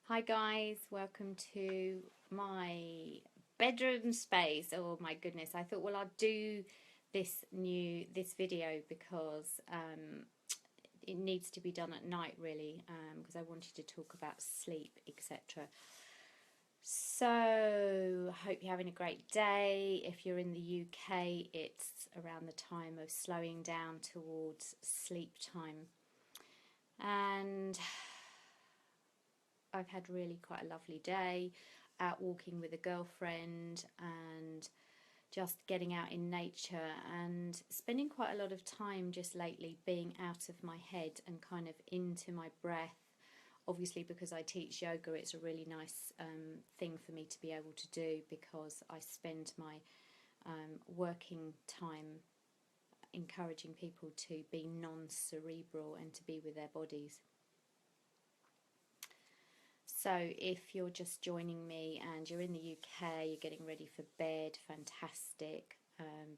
Hi guys, welcome to my bedroom space. Oh my goodness, I thought, well, I'll do this video because it needs to be done at night really, because I wanted to talk about sleep, etc. So, hope you're having a great day. If you're in the UK, it's around the time of slowing down towards sleep time. And I've had really quite a lovely day out walking with a girlfriend and just getting out in nature and spending quite a lot of time just lately being out of my head and kind of into my breath. Obviously, because I teach yoga, it's a really nice thing for me to be able to do because I spend my working time encouraging people to be non-cerebral and to be with their bodies. So if you're just joining me and you're in the UK, you're getting ready for bed, fantastic,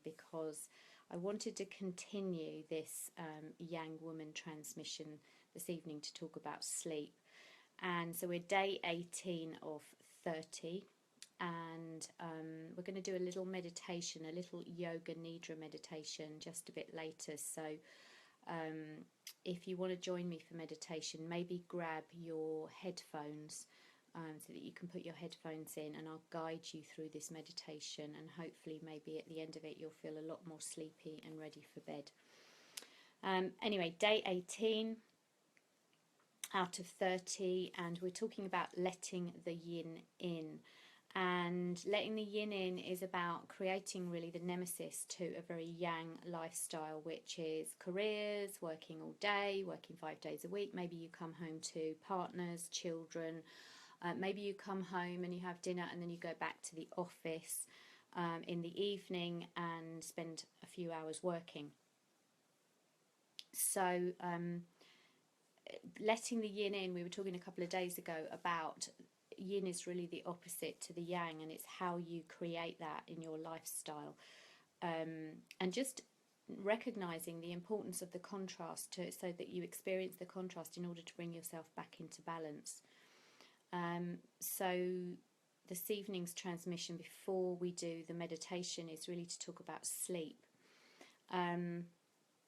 because I wanted to continue this Yang Woman transmission this evening to talk about sleep. And so we're day 18 of 30, and we're going to do a little meditation, a little yoga nidra meditation just a bit later. So if you want to join me for meditation, maybe grab your headphones so that you can put your headphones in, and I'll guide you through this meditation, and hopefully maybe at the end of it you'll feel a lot more sleepy and ready for bed. Anyway, day 18 out of 30, and we're talking about letting the yin in. And letting the yin in is about creating really the nemesis to a very yang lifestyle, which is careers, working all day, working 5 days a week. Maybe you come home to partners, children. Maybe you come home and you have dinner and then you go back to the office in the evening and spend a few hours working. So letting the yin in, we were talking a couple of days ago about yin is really the opposite to the yang, and it's how you create that in your lifestyle, and just recognizing the importance of the contrast so that you experience the contrast in order to bring yourself back into balance. So this evening's transmission before we do the meditation is really to talk about sleep.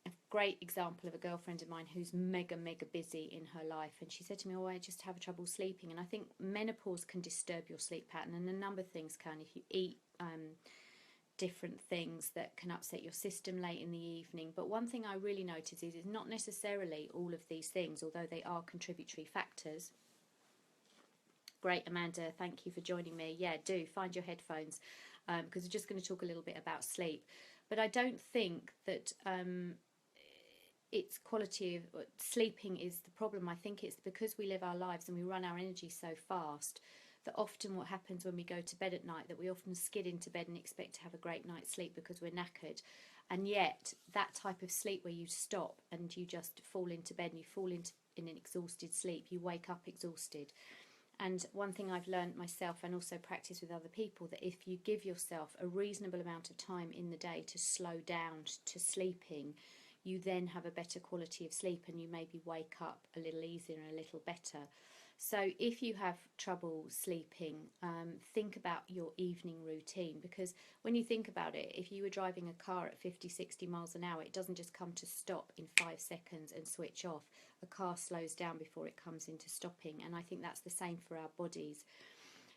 A great example of a girlfriend of mine who's mega busy in her life, and she said to me, oh, I just have trouble sleeping. And I think menopause can disturb your sleep pattern, and a number of things can. If you eat different things that can upset your system late in the evening. But one thing I really notice is it's not necessarily all of these things, although they are contributory factors. Great, Amanda, thank you for joining me. Yeah, do find your headphones, because we're just going to talk a little bit about sleep. But I don't think that it's quality of sleeping is the problem. I think it's because we live our lives and we run our energy so fast that often what happens when we go to bed at night, that we often skid into bed and expect to have a great night's sleep because we're knackered. And yet that type of sleep where you stop and you just fall into bed and you fall into in an exhausted sleep, you wake up exhausted. And one thing I've learned myself and also practice with other people, that if you give yourself a reasonable amount of time in the day to slow down to sleeping, you then have a better quality of sleep and you maybe wake up a little easier and a little better. So if you have trouble sleeping, think about your evening routine, because when you think about it, if you were driving a car at 50-60 miles an hour, it doesn't just come to stop in 5 seconds and switch off. A car slows down before it comes into stopping, and I think that's the same for our bodies.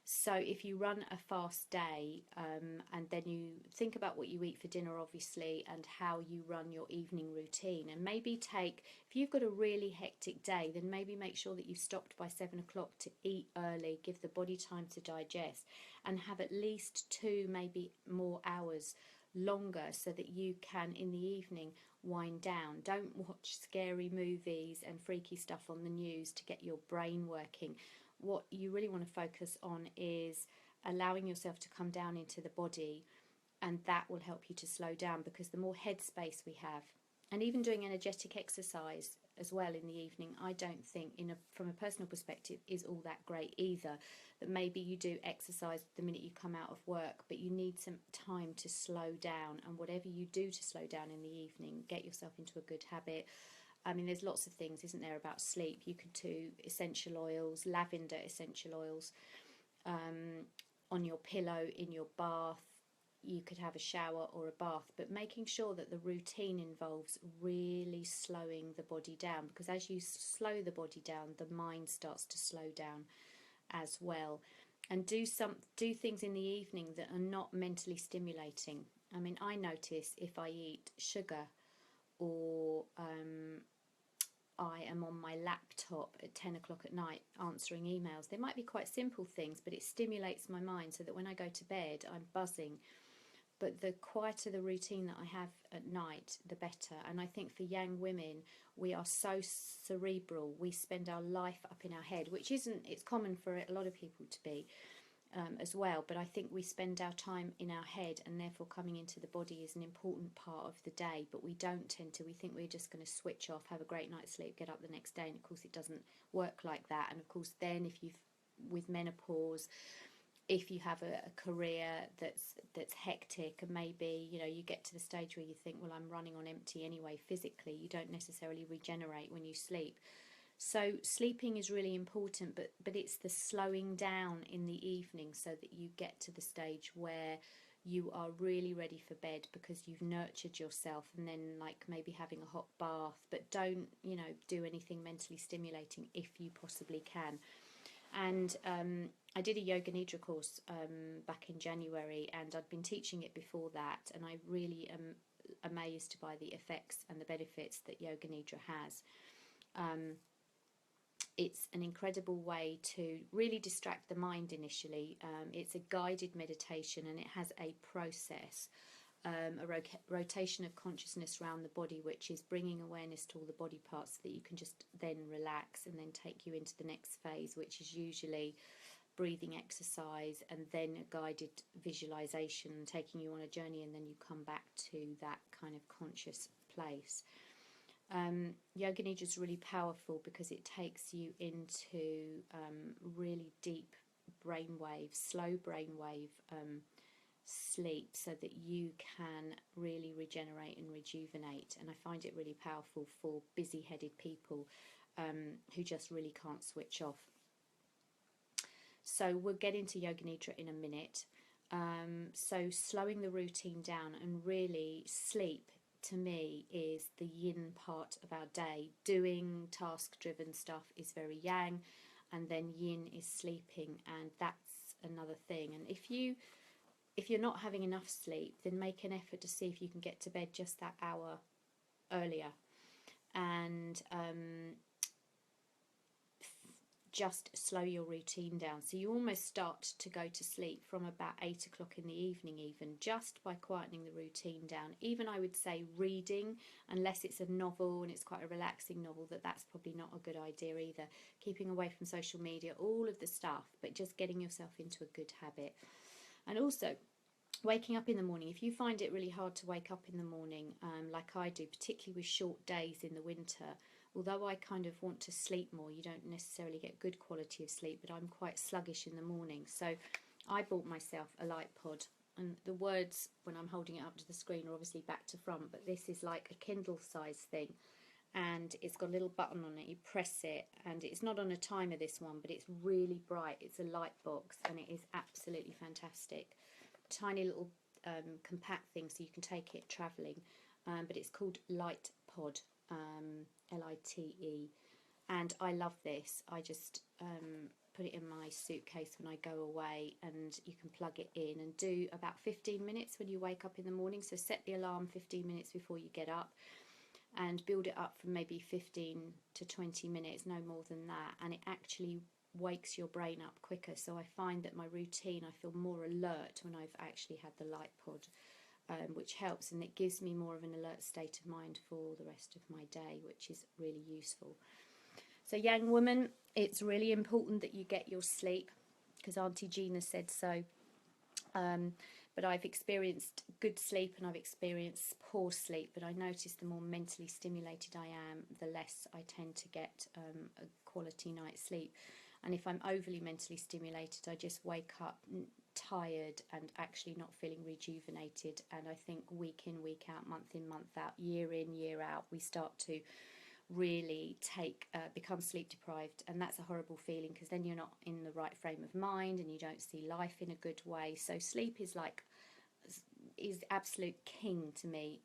So if you run a fast day, and then you think about what you eat for dinner, obviously, and how you run your evening routine, and maybe if you've got a really hectic day, then maybe make sure that you've stopped by 7 o'clock to eat early, give the body time to digest, and have at least 2, maybe more hours longer so that you can, in the evening, wind down. Don't watch scary movies and freaky stuff on the news to get your brain working. What you really want to focus on is allowing yourself to come down into the body, and that will help you to slow down, because the more headspace we have, and even doing energetic exercise as well in the evening, I don't think from a personal perspective is all that great either. That maybe you do exercise the minute you come out of work, but you need some time to slow down, and whatever you do to slow down in the evening, get yourself into a good habit. I mean, there's lots of things, isn't there, about sleep. You could do essential oils, lavender essential oils, on your pillow, in your bath. You could have a shower or a bath, but making sure that the routine involves really slowing the body down, because as you slow the body down, the mind starts to slow down as well. And do things in the evening that are not mentally stimulating. I mean, I notice if I eat sugar, or I am on my laptop at 10 o'clock at night answering emails. They might be quite simple things, but it stimulates my mind so that when I go to bed, I'm buzzing. But the quieter the routine that I have at night, the better. And I think for young women, we are so cerebral. We spend our life up in our head, which isn't, it's common for a lot of people to be. As well, but I think we spend our time in our head, and therefore coming into the body is an important part of the day, but we don't tend to. We think we're just going to switch off, have a great night's sleep, get up the next day, and of course it doesn't work like that. And of course then, if you've, with menopause, if you have a career that's hectic, and maybe, you know, you get to the stage where you think, well, I'm running on empty anyway physically, you don't necessarily regenerate when you sleep. So sleeping is really important, but it's the slowing down in the evening so that you get to the stage where you are really ready for bed because you've nurtured yourself, and then like maybe having a hot bath, but don't, you know, do anything mentally stimulating if you possibly can. And I did a Yoga Nidra course back in January, and I'd been teaching it before that, and I really am amazed by the effects and the benefits that Yoga Nidra has. It's an incredible way to really distract the mind initially. It's a guided meditation, and it has a process, a rotation of consciousness around the body, which is bringing awareness to all the body parts so that you can just then relax, and then take you into the next phase, which is usually breathing exercise and then a guided visualization, taking you on a journey, and then you come back to that kind of conscious place. Yoga Nidra is really powerful because it takes you into really deep brainwave, slow brainwave sleep, so that you can really regenerate and rejuvenate. And I find it really powerful for busy-headed people who just really can't switch off. So we'll get into Yoga Nidra in a minute. So slowing the routine down, and really sleep to me is the yin part of our day. Doing task-driven stuff is very yang, and then yin is sleeping, and that's another thing. And if you're not having enough sleep, then make an effort to see if you can get to bed just that hour earlier, and just slow your routine down. So you almost start to go to sleep from about 8 o'clock in the evening, even just by quietening the routine down. Even I would say reading, unless it's a novel and it's quite a relaxing novel, that's probably not a good idea either. Keeping away from social media, all of the stuff, but just getting yourself into a good habit. And also waking up in the morning. If you find it really hard to wake up in the morning, like I do, particularly with short days in the winter, although I kind of want to sleep more, you don't necessarily get good quality of sleep, but I'm quite sluggish in the morning. So I bought myself a light pod, and the words when I'm holding it up to the screen are obviously back to front, but this is like a Kindle size thing, and it's got a little button on it. You press it, and it's not on a timer, this one, but it's really bright. It's a light box, and it is absolutely fantastic. Tiny little compact thing, so you can take it travelling, but it's called Light Pod, Lite, and I love this. I just put it in my suitcase when I go away, and you can plug it in and do about 15 minutes when you wake up in the morning. So set the alarm 15 minutes before you get up, and build it up from maybe 15 to 20 minutes, no more than that, and it actually wakes your brain up quicker. So I find that my routine, I feel more alert when I've actually had the light pod, which helps, and it gives me more of an alert state of mind for the rest of my day, which is really useful. So young woman, it's really important that you get your sleep, because Auntie Gina said so. But I've experienced good sleep and I've experienced poor sleep, but I notice the more mentally stimulated I am, the less I tend to get a quality night's sleep. And if I'm overly mentally stimulated, I just wake up tired and actually not feeling rejuvenated. And I think week in, week out, month in, month out, year in, year out, we start to really become sleep deprived, and that's a horrible feeling, because then you're not in the right frame of mind and you don't see life in a good way. So sleep is absolute king to me,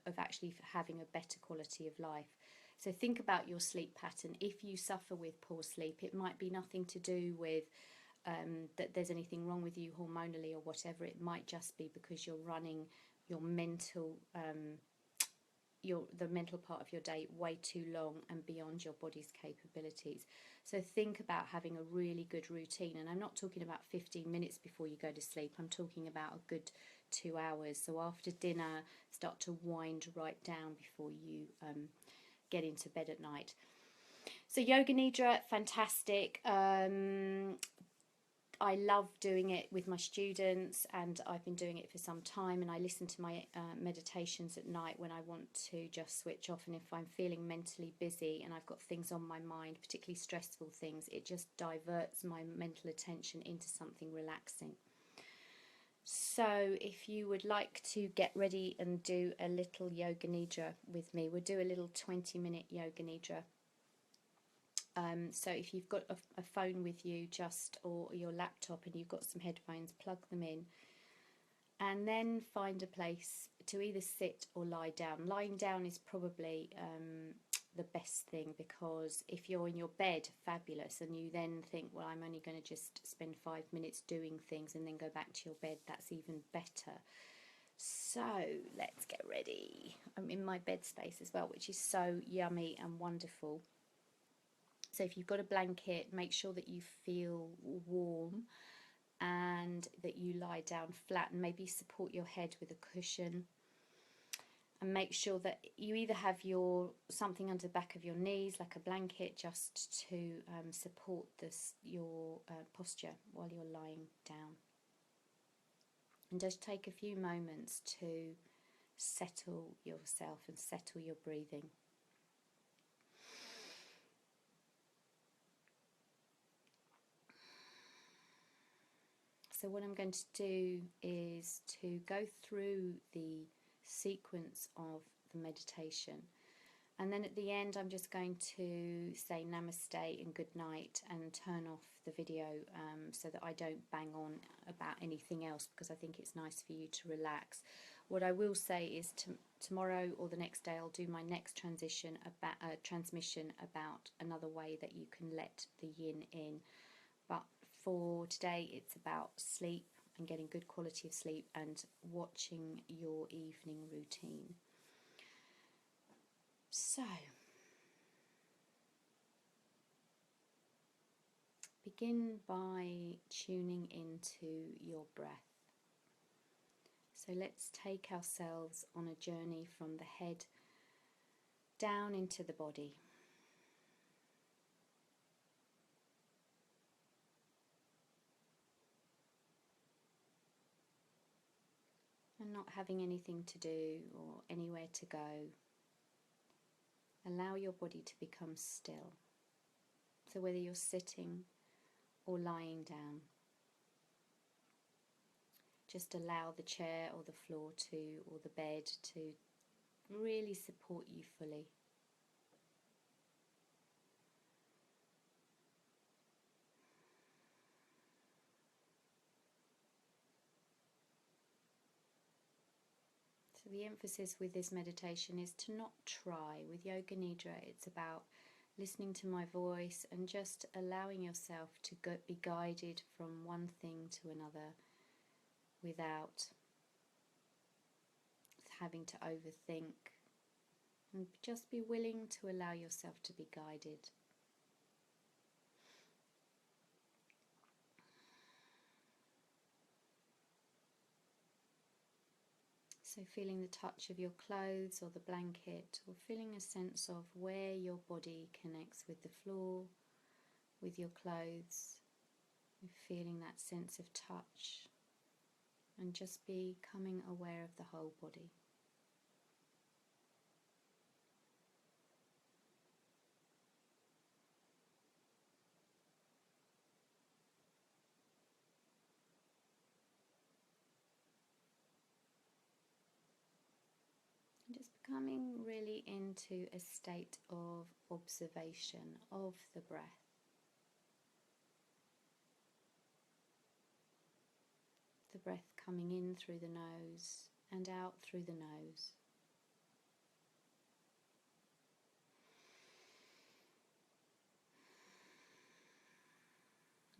of actually having a better quality of life. So think about your sleep pattern. If you suffer with poor sleep, it might be nothing to do with that there's anything wrong with you hormonally or whatever. It might just be because you're running your mental the mental part of your day way too long and beyond your body's capabilities. So think about having a really good routine, and I'm not talking about 15 minutes before you go to sleep. I'm talking about a good 2 hours. So after dinner, start to wind right down before you get into bed at night. So yoga nidra, fantastic. I love doing it with my students, and I've been doing it for some time, and I listen to my meditations at night when I want to just switch off. And if I'm feeling mentally busy and I've got things on my mind, particularly stressful things, it just diverts my mental attention into something relaxing. So if you would like to get ready and do a little yoga nidra with me, we'll do a little 20-minute yoga nidra. So if you've got a phone with you, or your laptop, and you've got some headphones, plug them in, and then find a place to either sit or lie down. Lying down is probably the best thing, because if you're in your bed, fabulous, and you then think, well, I'm only going to just spend 5 minutes doing things and then go back to your bed, that's even better. So let's get ready. I'm in my bed space as well, which is so yummy and wonderful. So if you've got a blanket, make sure that you feel warm and that you lie down flat, and maybe support your head with a cushion. And make sure that you either have something under the back of your knees, like a blanket, just to support your posture while you're lying down. And just take a few moments to settle yourself and settle your breathing. So what I'm going to do is to go through the sequence of the meditation, and then at the end I'm just going to say namaste and good night and turn off the video, so that I don't bang on about anything else, because I think it's nice for you to relax. What I will say is tomorrow or the next day I'll do my next transmission about another way that you can let the yin in. But for today, it's about sleep and getting good quality of sleep and watching your evening routine. So, begin by tuning into your breath. So let's take ourselves on a journey from the head down into the body. And not having anything to do or anywhere to go, allow your body to become still. So whether you're sitting or lying down, just allow the chair or the floor or the bed to really support you fully. So the emphasis with this meditation is to not try. With Yoga Nidra, it's about listening to my voice and just allowing yourself to be guided from one thing to another without having to overthink, and just be willing to allow yourself to be guided. So feeling the touch of your clothes or the blanket, or feeling a sense of where your body connects with the floor, with your clothes, and feeling that sense of touch, and just becoming aware of the whole body. And just coming really into a state of observation of the breath. The breath coming in through the nose and out through the nose.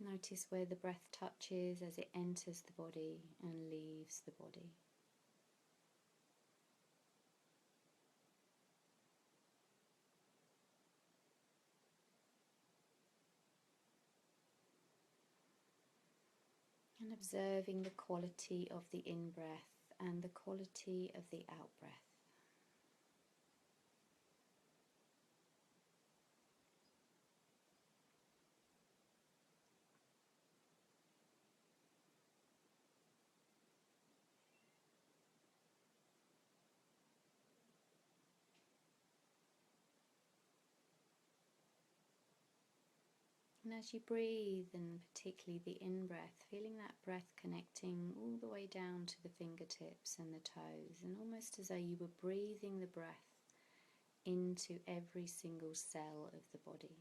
Notice where the breath touches as it enters the body and leaves the body. And observing the quality of the in-breath and the quality of the out-breath. And as you breathe, and particularly the in-breath, feeling that breath connecting all the way down to the fingertips and the toes, and almost as though you were breathing the breath into every single cell of the body.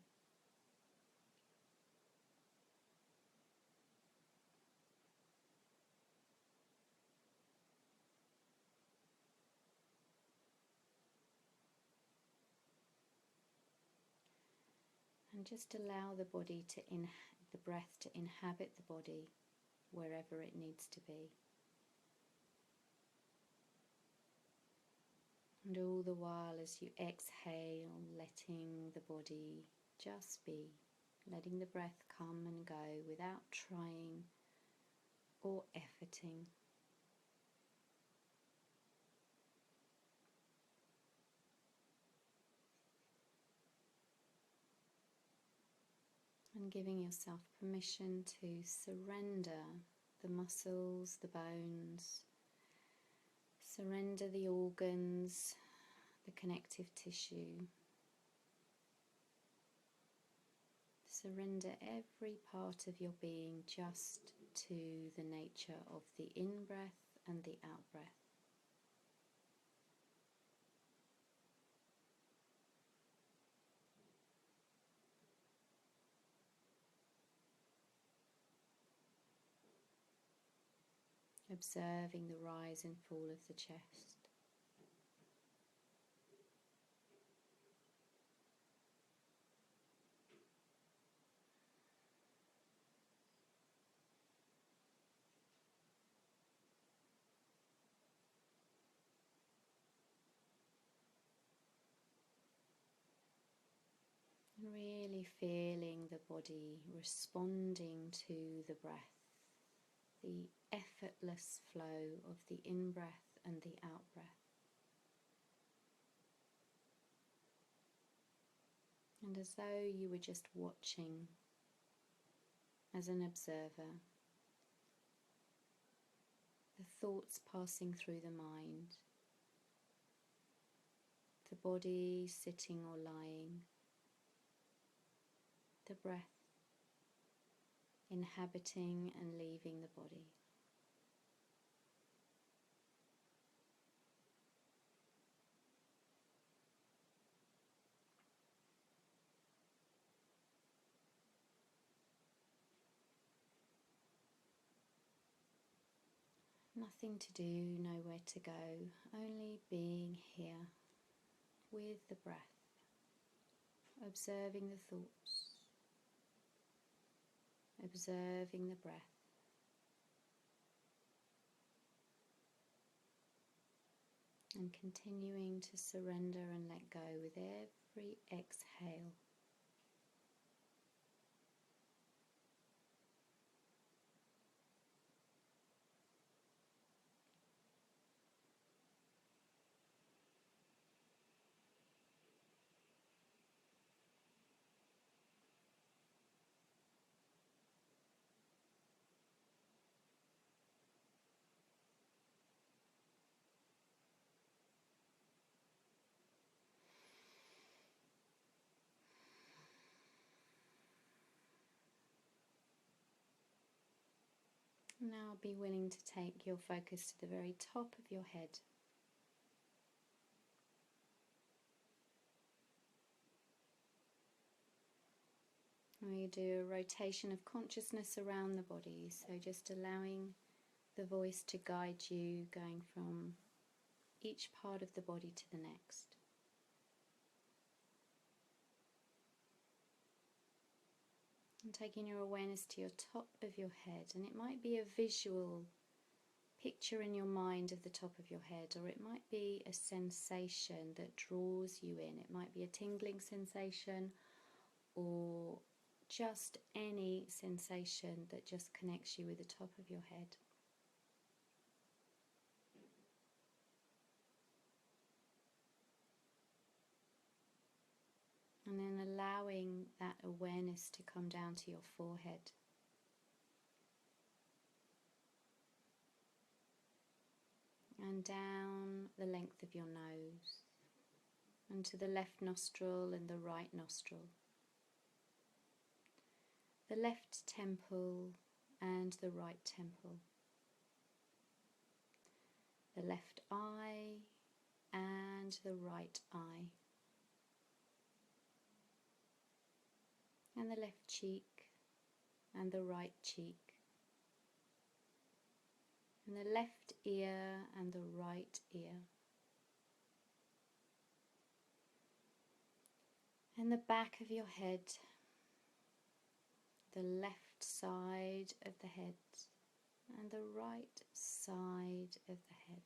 And just allow the body to the breath to inhabit the body wherever it needs to be. And all the while as you exhale, letting the body just be, letting the breath come and go without trying or efforting. And giving yourself permission to surrender the muscles, the bones, surrender the organs, the connective tissue. Surrender every part of your being just to the nature of the in-breath and the out-breath. Observing the rise and fall of the chest. And really feeling the body responding to the breath, the effortless flow of the in-breath and the out-breath. And as though you were just watching as an observer, the thoughts passing through the mind, the body sitting or lying, the breath inhabiting and leaving the body. Nothing to do, nowhere to go, only being here with the breath, observing the thoughts, observing the breath, and continuing to surrender and let go with every exhale. Now be willing to take your focus to the very top of your head. We do a rotation of consciousness around the body, so just allowing the voice to guide you, going from each part of the body to the next. And taking your awareness to your top of your head, and it might be a visual picture in your mind of the top of your head, or it might be a sensation that draws you in. It might be a tingling sensation, or just any sensation that just connects you with the top of your head. And then allowing that awareness to come down to your forehead. And down the length of your nose, and to the left nostril and the right nostril, the left temple and the right temple, the left eye and the right eye, and the left cheek and the right cheek, and the left ear and the right ear, and the back of your head, the left side of the head and the right side of the head.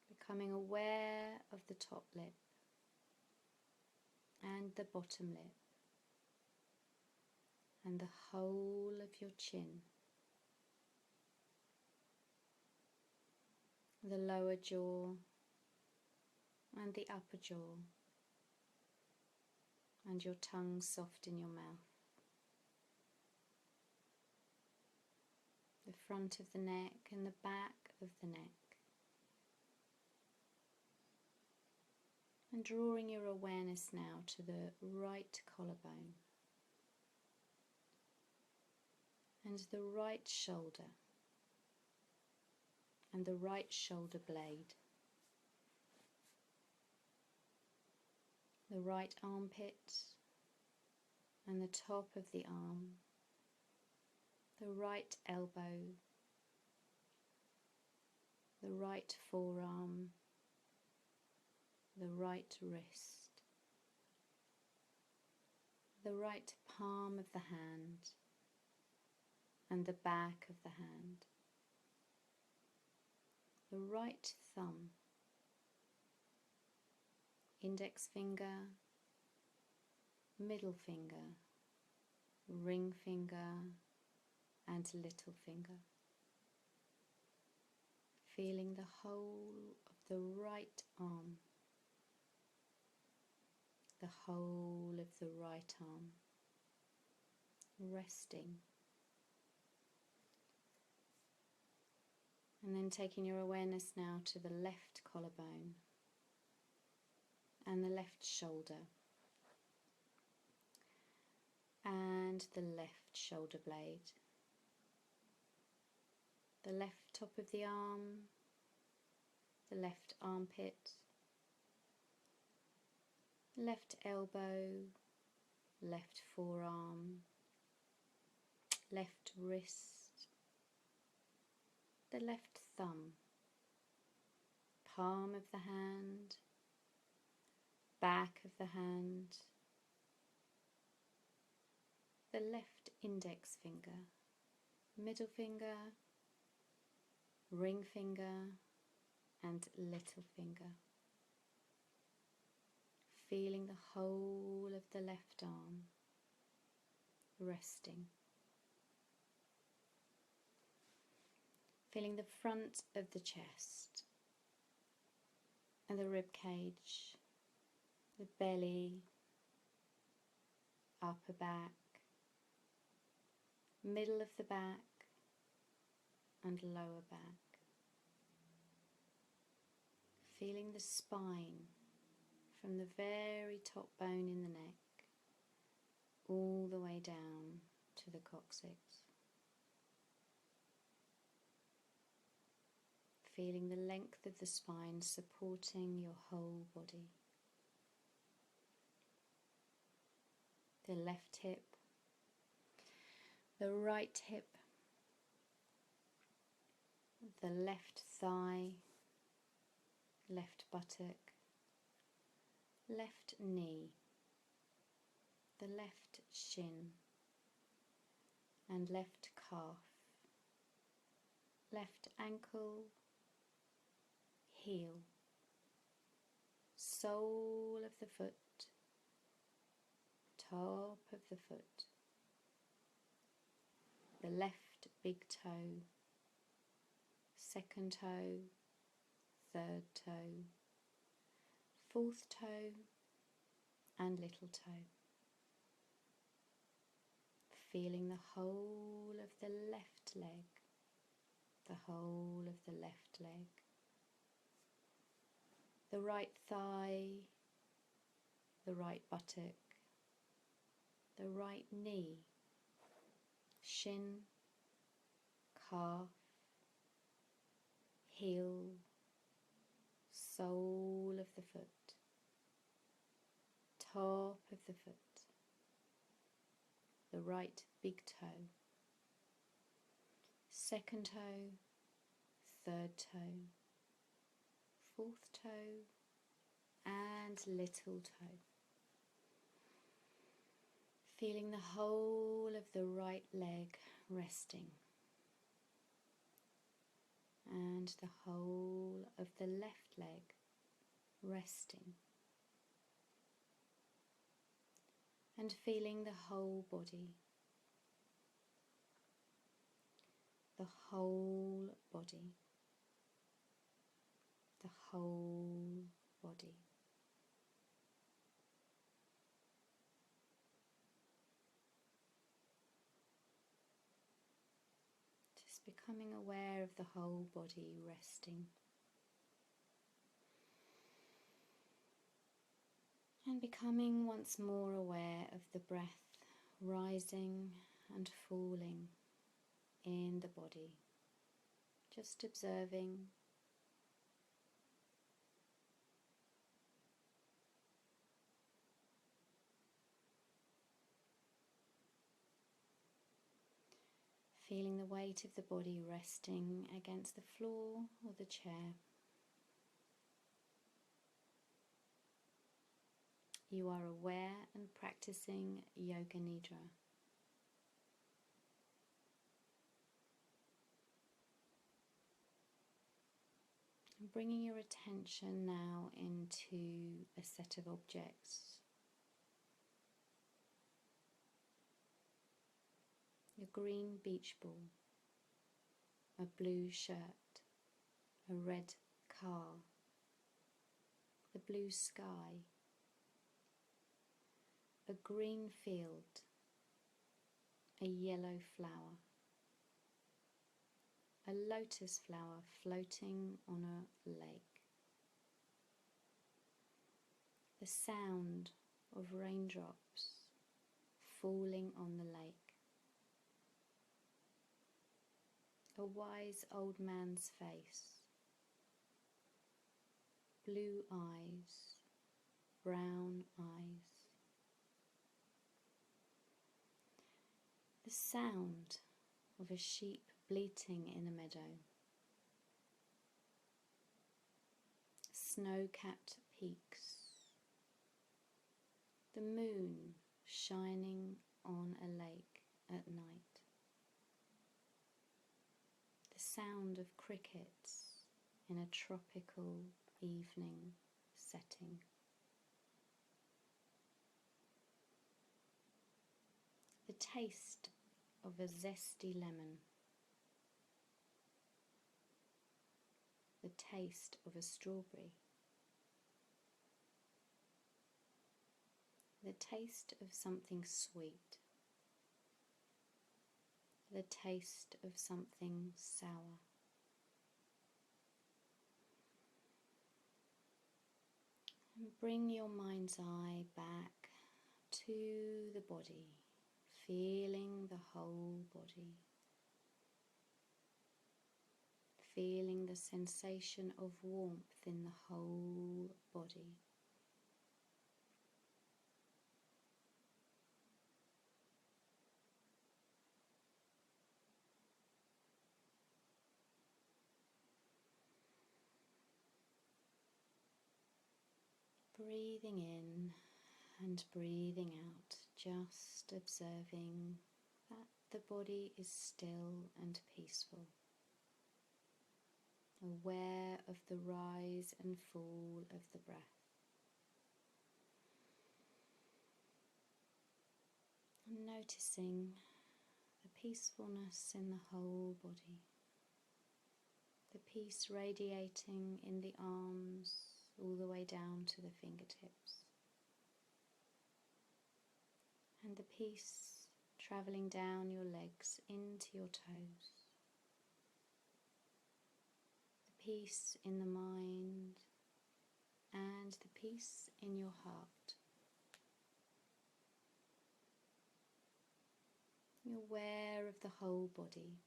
Becoming aware of the top lip and the bottom lip and the whole of your chin, the lower jaw and the upper jaw, and your tongue soft in your mouth, the front of the neck and the back of the neck, and drawing your awareness now to the right collarbone and the right shoulder and the right shoulder blade, the right armpit and the top of the arm, the right elbow, the right forearm, the right wrist, the right palm of the hand and the back of the hand, the right thumb, index finger, middle finger, ring finger and little finger. Feeling the whole of the right arm, the whole of the right arm, resting. And then taking your awareness now to the left collarbone and the left shoulder and the left shoulder blade, the left top of the arm, the left armpit, left elbow, left forearm, left wrist, the left thumb, palm of the hand, back of the hand, the left index finger, middle finger, ring finger and little finger. Feeling the whole of the left arm resting. Feeling the front of the chest and the rib cage, the belly, upper back, middle of the back and lower back. Feeling the spine from the very top bone in the neck all the way down to the coccyx. Feeling the length of the spine supporting your whole body. the left hip, the right hip, the left thigh, left buttock, left knee, the left shin and left calf, left ankle, heel, sole of the foot, top of the foot, the left big toe, second toe, third toe, fourth toe and little toe. Feeling the whole of the left leg, the whole of the left leg, the right thigh, the right buttock, the right knee, shin, calf, heel, sole of the foot, top of the foot, the right big toe, second toe, third toe, fourth toe and little toe. Feeling the whole of the right leg resting and the whole of the left leg resting, and feeling the whole body, the whole body, the whole body. Just becoming aware of the whole body resting. And becoming once more aware of the breath rising and falling in the body. Just observing. Feeling the weight of the body resting against the floor or the chair. You are aware and practicing Yoga Nidra. And bringing your attention now into a set of objects. A green beach ball, a blue shirt, a red car, the blue sky, a green field, a yellow flower, a lotus flower floating on a lake, the sound of raindrops falling on the lake, a wise old man's face, blue eyes, brown eyes, the sound of a sheep bleating in a meadow, snow-capped peaks, the moon shining on a lake at night, the sound of crickets in a tropical evening setting. The taste of a zesty lemon, the taste of a strawberry, the taste of something sweet, the taste of something sour. And bring your mind's eye back to the body, feeling the whole body, feeling the sensation of warmth in the whole body. Breathing in and breathing out, just observing that the body is still and peaceful, aware of the rise and fall of the breath. And noticing the peacefulness in the whole body, the peace radiating in the arms all the way down to the fingertips, and the peace travelling down your legs into your toes, the peace in the mind and the peace in your heart. You're aware of the whole body,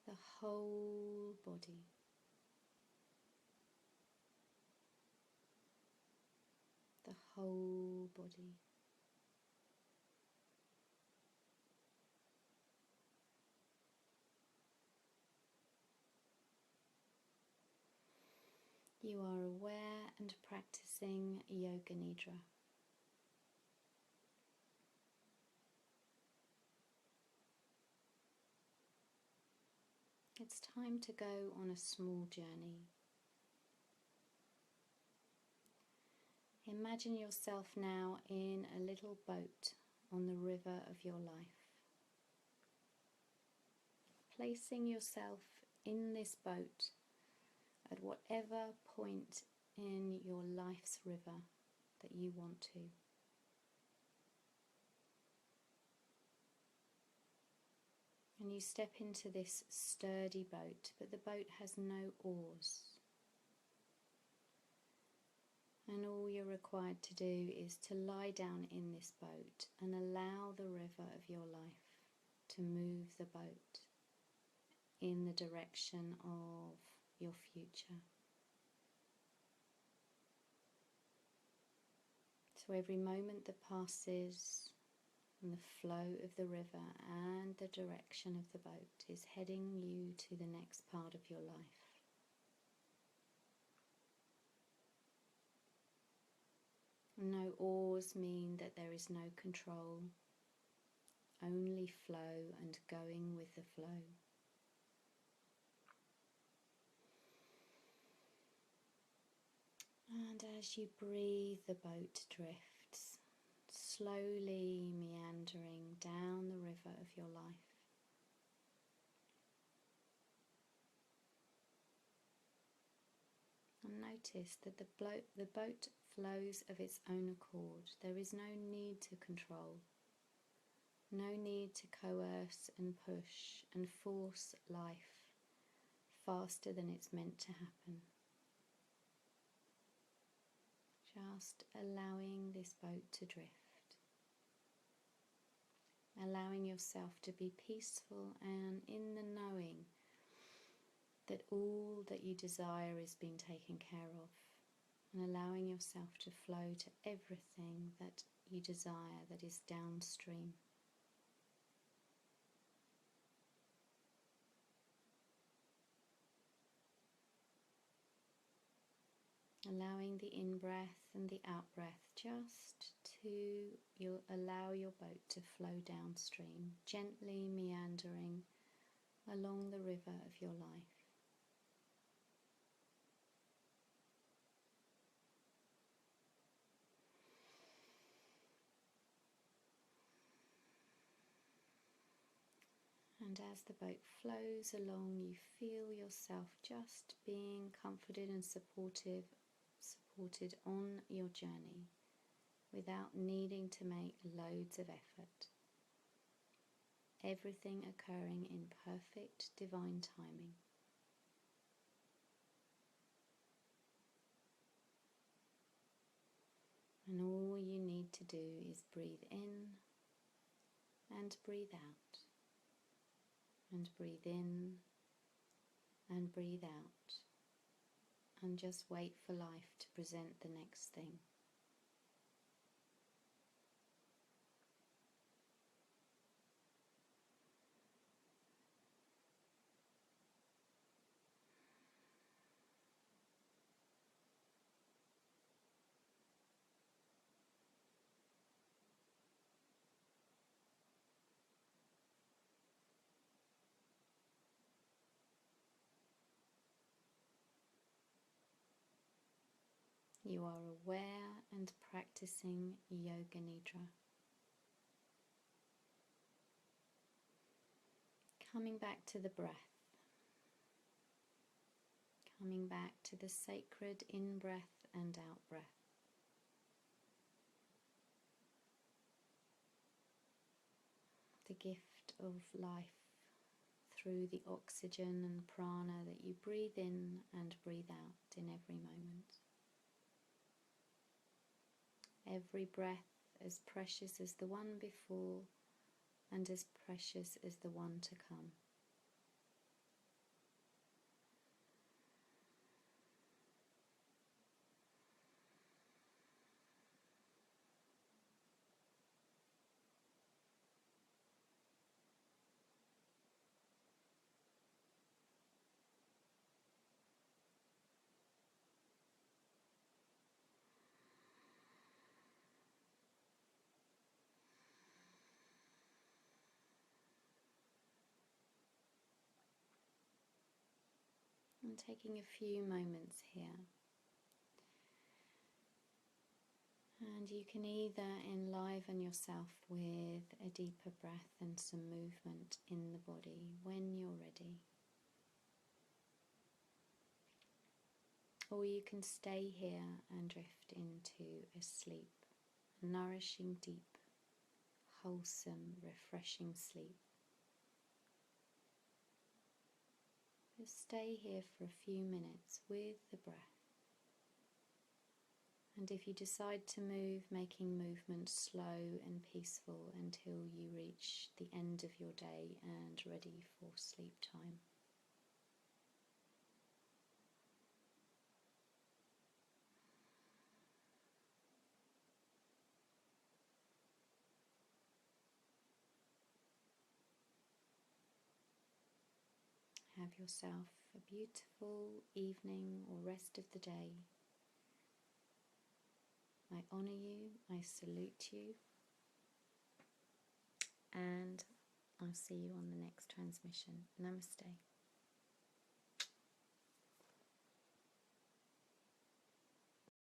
the whole body. The whole body. You are aware and practicing Yoga Nidra. It's time to go on a small journey. Imagine yourself now in a little boat on the river of your life. Placing yourself in this boat at whatever point in your life's river that you want to. And you step into this sturdy boat, but the boat has no oars. And all you're required to do is to lie down in this boat and allow the river of your life to move the boat in the direction of your future. So every moment that passes and the flow of the river and the direction of the boat is heading you to the next part of your life. No oars mean that there is no control, only flow and going with the flow. And as you breathe, the boat drifts, slowly meandering down the river of your life. And notice that the boat flows of its own accord. There is no need to control, no need to coerce and push and force life faster than it's meant to happen. Just allowing this boat to drift, allowing yourself to be peaceful and in the knowing that all that you desire is being taken care of, and allowing yourself to flow to everything that you desire that is downstream. Allowing the in-breath and the out-breath just to allow your boat to flow downstream, gently meandering along the river of your life. And as the boat flows along, you feel yourself just being comforted and supported on your journey without needing to make loads of effort. Everything occurring in perfect divine timing. And all you need to do is breathe in and breathe out, and breathe in and breathe out, and just wait for life to present the next thing. You are aware and practicing Yoga Nidra. Coming back to the breath. Coming back to the sacred in-breath and out-breath. The gift of life through the oxygen and prana that you breathe in and breathe out in every moment. Every breath as precious as the one before and as precious as the one to come. And taking a few moments here. And you can either enliven yourself with a deeper breath and some movement in the body when you're ready. Or you can stay here and drift into a sleep, a nourishing, deep, wholesome, refreshing sleep. Just stay here for a few minutes with the breath. And if you decide to move, making movement slow and peaceful until you reach the end of your day and ready for sleep time. Have yourself a beautiful evening or rest of the day. I honour you, I salute you, and I'll see you on the next transmission. Namaste.